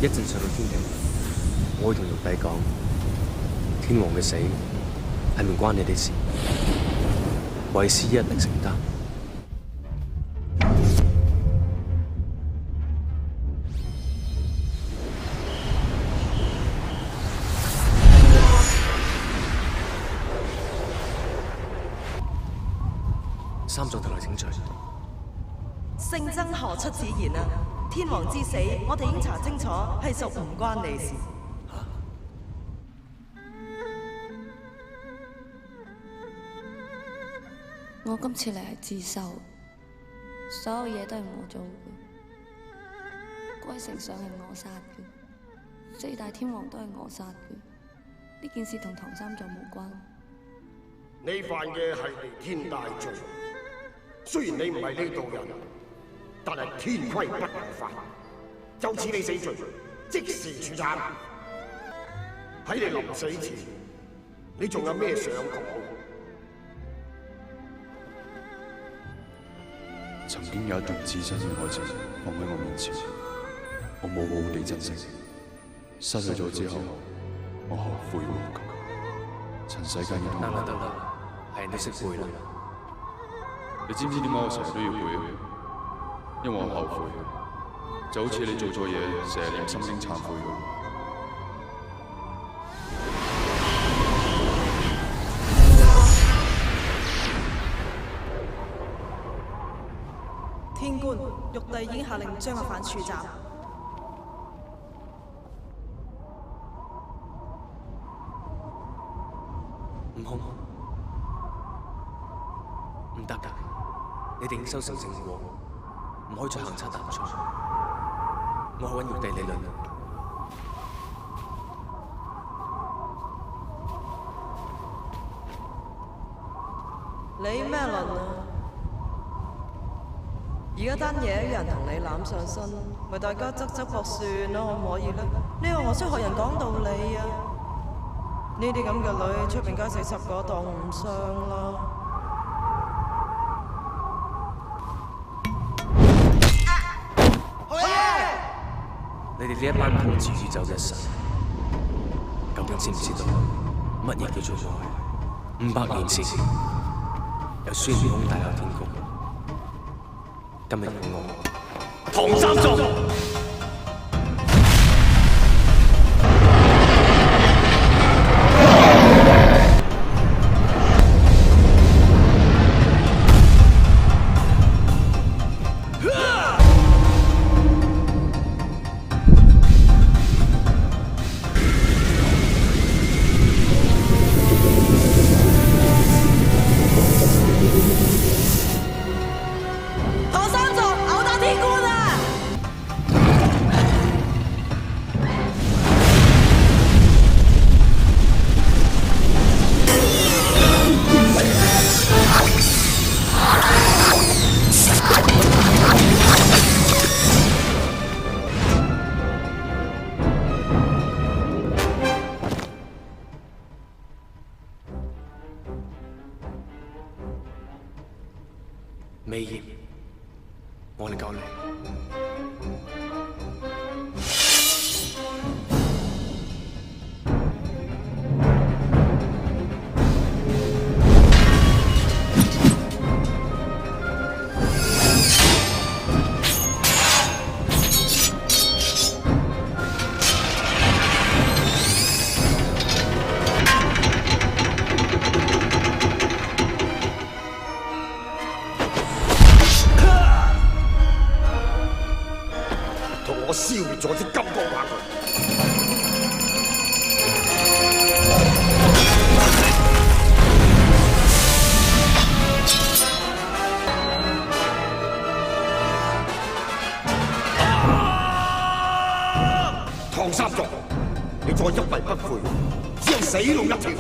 一陣上到天庭，我會同玉帝講，天王嘅死係唔關你哋事，為師一力承擔。三座頭來請罪。聖僧何出此言啊！天王之死，我哋已經查清楚，係屬唔關你事。我今次嚟係自首，所有嘢都係我做嘅，歸丞相係我殺嘅，四大天王都係我殺嘅，呢件事同唐三藏無關。你犯嘅係彌天大罪，雖然你唔係呢度人，但係天規不違法，就似你死罪，即時處斬。喺你臨死前，你仲有咩想講？曾經有一段至真嘅愛情放喺我面前，我冇好好地珍惜，失去咗之後，我後悔莫及。塵世間嘅得啦得啦，係人都識背啦。你知唔知點解我成日都要背啊？因為我後悔，就好似你做錯嘢，成日念心經懺悔咁。天官，玉帝已經下令將阿犯處斬。悟空，唔得㗎，你哋已經修成正果，唔可以再行差踏錯。我去揾玉帝理論。你咩論啊？而家單嘢有人同你攬上身，咪大家側側膊算咯，可唔可以咧？你話我識學人講道理啊？呢啲咁嘅女，出邊街食10個當唔上啦。你哋呢一班抱持宇宙一神，究竟知唔知道乜嘢叫做愛？500年前，有孫悟空大鬧天宮。今日有我唐三藏。美艷，我嚟救你。我消滅咗啲金剛棒佢。唐三藏，你再一弊不悔，只有死路一條。